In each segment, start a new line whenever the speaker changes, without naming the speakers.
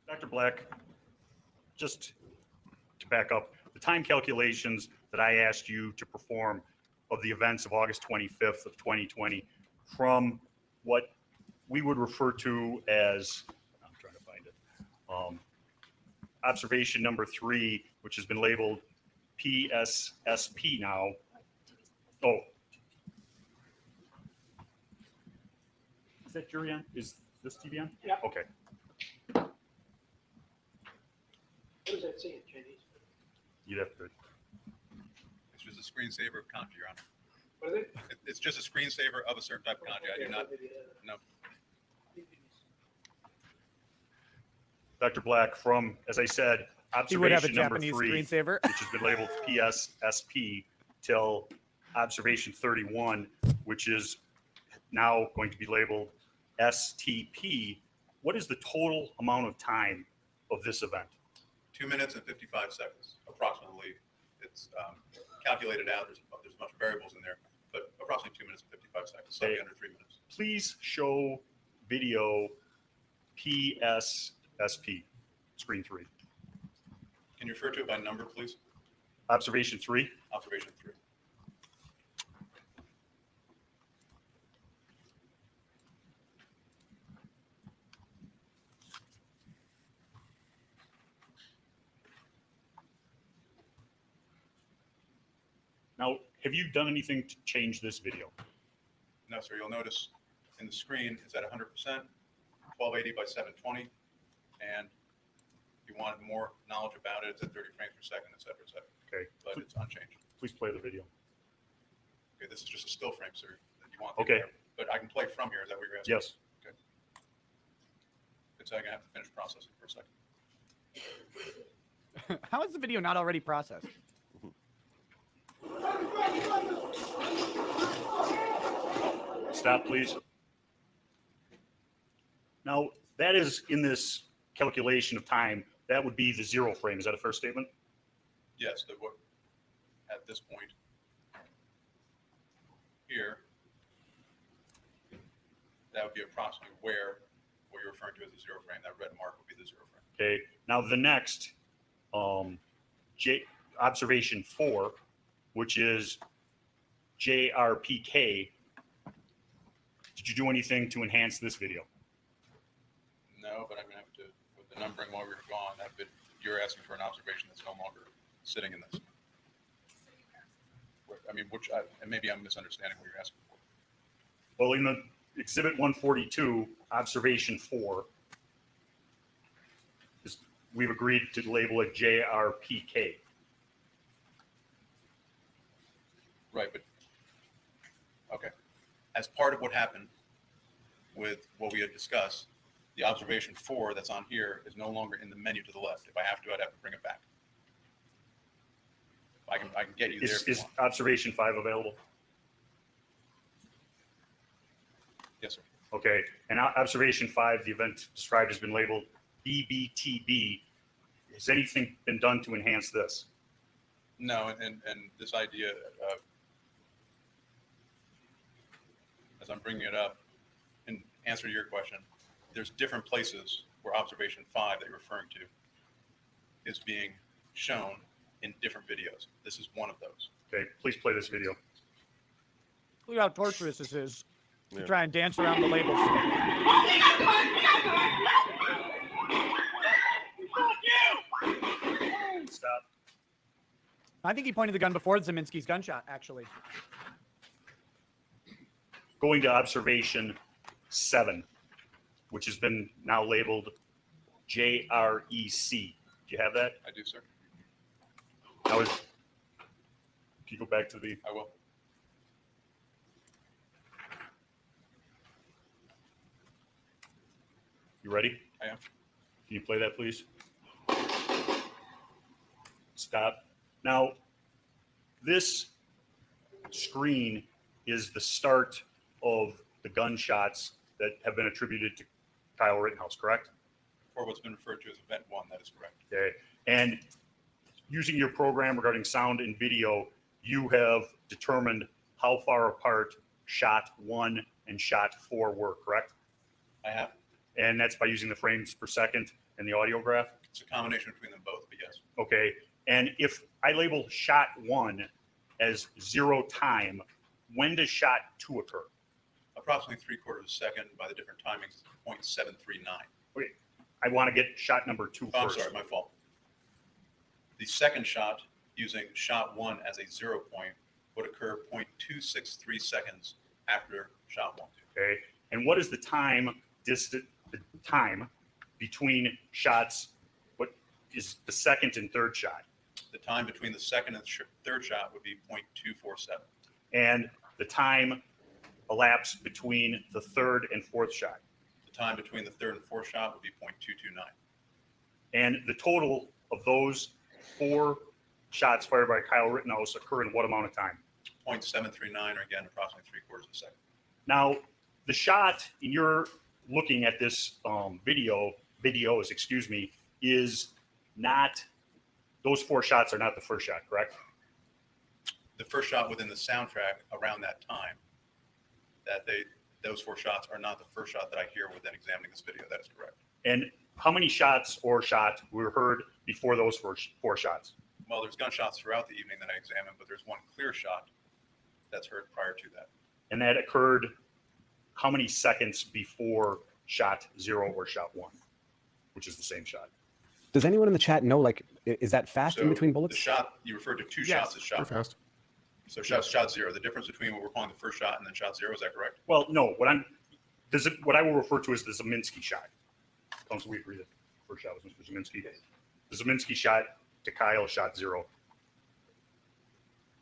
Dr. Black, just to back up, the time calculations that I asked you to perform of the events of August 25th of 2020 from what we would refer to as, I'm trying to find it, observation number 3, which has been labeled PSSP now. Oh. Is that jury on? Is this TV on?
Yeah.
Okay.
What does that say in Chinese?
You'd have to.
It's just a screensaver of kanji, Your Honor.
What is it?
It's just a screensaver of a certain type of kanji. I do not. No.
Dr. Black, from, as I said,
He would have a
observation number
Japanese
3,
screensaver.
which has been labeled PSSP, till observation 31, which is now going to be labeled STP. What is the total amount of time of this event?
2 minutes and 55 seconds, approximately. It's calculated out. There's a bunch of variables in there, but approximately 2 minutes and 55 seconds, slightly under 3 minutes.
Please show video PSSP, screen 3.
Can you refer to it by number, please?
Observation 3.
Observation 3.
Now, have you done anything to change this video?
No, sir. You'll notice in the screen it's at 100%, 1280 by 720, and if you wanted more knowledge about it, it's at 30 frames per second, et cetera, et cetera.
Okay.
But it's unchanged.
Please play the video.
Okay, this is just a still frame, sir, that you want.
Okay.
But I can play from here. Is that what you're asking?
Yes.
Okay. Good, so I'm gonna have to finish processing for a second.
How is the video not already processed?
Stop, please. Now, that is in this calculation of time, that would be the 0 frame. Is that a fair statement?
Yes, that what at this point here, that would be approximately where what you're referring to as a 0 frame. That red mark would be the 0 frame.
Okay. Now, the next observation 4, which is JRPK, did you do anything to enhance this video?
No, but I'm gonna have to, with the numbering while we were gone, that bit, you're asking for an observation that's no longer sitting in this. I mean, and maybe I'm misunderstanding what you're asking for.
Well, in the exhibit 142, observation 4, we've agreed to label it JRPK.
Right, but, okay. As part of what happened with what we had discussed, the observation 4 that's on here is no longer in the menu to the left. If I have to, I'd have to bring it back. I can get you there.
Is observation 5 available?
Yes, sir.
Okay, and observation 5, the event described has been labeled BBTB. Has anything been done to enhance this?
No, and this idea, as I'm bringing it up, in answer to your question, there's different places where observation 5 that you're referring to is being shown in different videos. This is one of those.
Okay, please play this video.
Look how torturous this is to try and dance around the labels.
Stop.
I think he pointed the gun before Zeminski's gunshot, actually.
Going to observation 7, which has been now labeled JREC. Do you have that?
I do, sir.
Now, can you go back to the...
I will.
You ready?
I am.
Can you play that, please? Stop. Now, this screen is the start of the gunshots that have been attributed to Kyle Rittenhouse, correct?
For what's been referred to as event 1, that is correct.
Okay. And using your program regarding sound and video, you have determined how far apart shot 1 and shot 4 were, correct?
I have.
And that's by using the frames per second and the audio graph?
It's a combination between them both, but yes.
Okay. And if I label shot 1 as 0 time, when does shot 2 occur?
Approximately 3/4 of a second by the different timings, 0.739.
Okay. I want to get shot number 2
Oh, I'm
first.
sorry, my fault. The second shot, using shot 1 as a 0 point, would occur 0.263 seconds after shot 1.
Okay. And what is the time between shots? What is the second and third shot?
The time between the second and third shot would be 0.247.
And the time elapsed between the third and fourth shot?
The time between the third and fourth shot would be 0.229.
And the total of those 4 shots fired by Kyle Rittenhouse occur in what amount of time?
0.739, or again, approximately 3/4 of a second.
Now, the shot, and you're looking at this videos, excuse me, is not, those 4 shots are not the first shot, correct?
The first shot within the soundtrack around that time, those 4 shots are not the first shot that I hear within examining this video. That is correct.
And how many shots or shot were heard before those first 4 shots?
Well, there's gunshots throughout the evening that I examined, but there's one clear shot that's heard prior to that.
And that occurred how many seconds before shot 0 or shot 1, which is the same shot?
Does anyone in the chat know, like, is that fast in
So
between
the
bullets?
shot, you referred to 2
Yes.
shots as shot
Pretty
one.
fast.
So shot 0, the difference between what we're calling the first shot and then shot 0, is that correct?
Well, no, what I will refer to as the Zeminski shot. Council, we agree that the first shot was Mr. Zeminski. The Zeminski shot to Kyle, shot 0.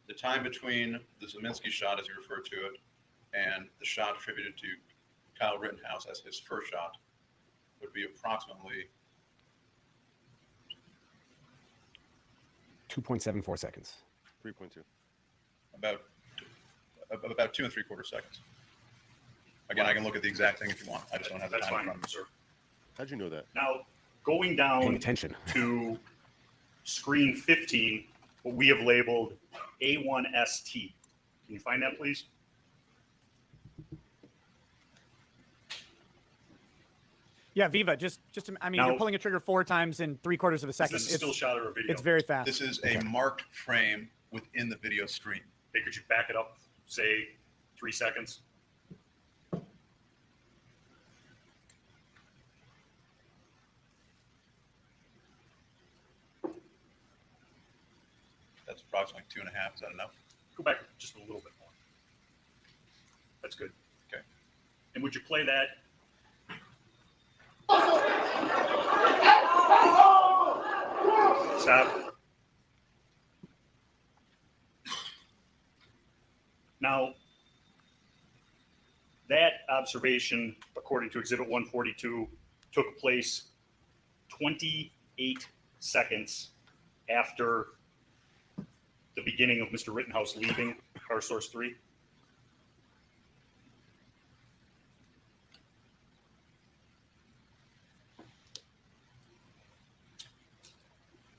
The time between the Zeminski shot, as you referred to it, and the shot attributed to Kyle Rittenhouse as his first shot would be approximately
2.74 seconds.
3.2.
about 2 3/4 seconds. Again, I can look at the exact thing if you want. I just don't have the
That's
time in
fine,
front of me.
sir.
How'd you know that?
Now, going
Paying
down
attention.
to screen 15, what we have labeled A1ST. Can you find that, please?
Yeah, Viva, I mean,
Now-
you're pulling a trigger 4 times in 3/4 of a second.
This is still shot or a video.
It's very fast.
This is a marked frame within the video stream.
Hey, could you back it up, say 3 seconds?
That's approximately 2.5. Is that enough?
Go back just a little bit more. That's good.
Okay.
And would you play that? Stop. Now, that observation, according to Exhibit 142, took place 28 seconds after the beginning of Mr. Rittenhouse leaving car source 3.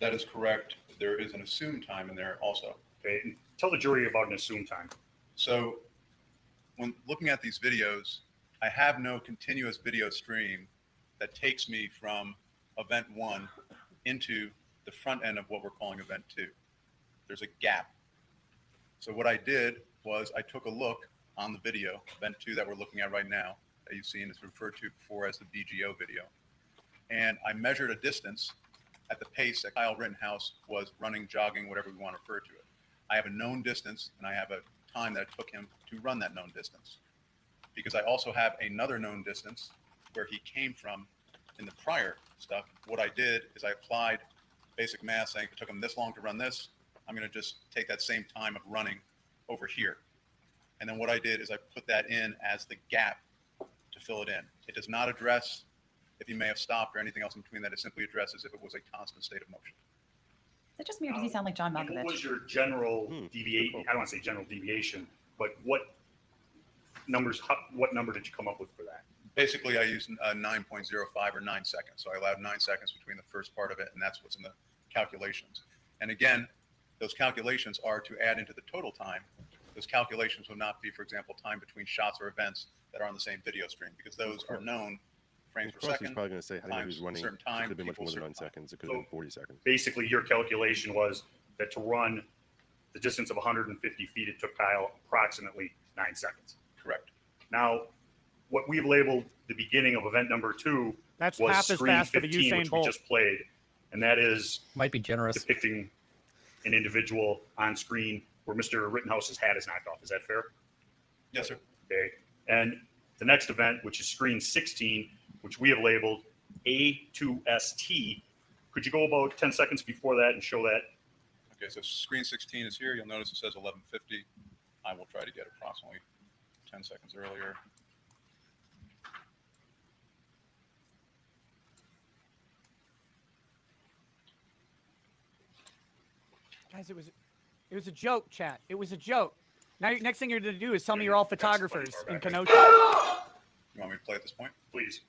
That is correct. There is an assumed time in there also.
Okay, and tell the jury about an assumed time.
So when looking at these videos, I have no continuous video stream that takes me from event 1 into the front end of what we're calling event 2. There's a gap. So what I did was I took a look on the video, event 2 that we're looking at right now, that you've seen is referred to before as the BGO video. And I measured a distance at the pace that Kyle Rittenhouse was running, jogging, whatever we want to refer to it. I have a known distance and I have a time that it took him to run that known distance. Because I also have another known distance where he came from in the prior stuff. What I did is I applied basic math saying if it took him this long to run this, I'm going to just take that same time of running over here. And then what I did is I put that in as the gap to fill it in. It does not address if he may have stopped or anything else in between that. It simply addresses if it was a constant state of motion.
Is that just me or does he sound like John
And what was
Malkovich?
your general deviation?
cool.
I don't want to say general deviation, but what number did you come up with for that?
Basically, I used 9.05 or 9 seconds. So I allowed 9 seconds between the first part of it, and that's what's in the calculations. And again, those calculations are to add into the total time. Those calculations will not be, for example, time between shots or events that are on the same video stream, because those are known frames per
Of course, he's
second.
probably going to say, how do you know
times
who's
a
running?
certain
It
time
could have been much more
equals
than 9
certain time.
seconds. It could have been 40 seconds.
Basically, your calculation was that to run the distance of 150 feet, it took Kyle approximately 9 seconds.
Correct.
Now, what we've labeled the beginning of event number 2
That's
was
half as
screen
fast for the
15,
Usain
which we
Bolt.
just played, and that is
Might be generous.
depicting an individual on screen where Mr. Rittenhouse's hat is knocked off. Is that fair?
Yes, sir.
Okay. And the next event, which is screen 16, which we have labeled A2ST, could you go about 10 seconds before that and show that?
Okay, so screen 16 is here. You'll notice it says 11:50. I will try to get approximately 10 seconds earlier.
Guys, it was a joke, chat. It was a joke. Now, next thing you're going to do is tell me you're all photographers in Kenosha.
You want me to play at this point?
Please.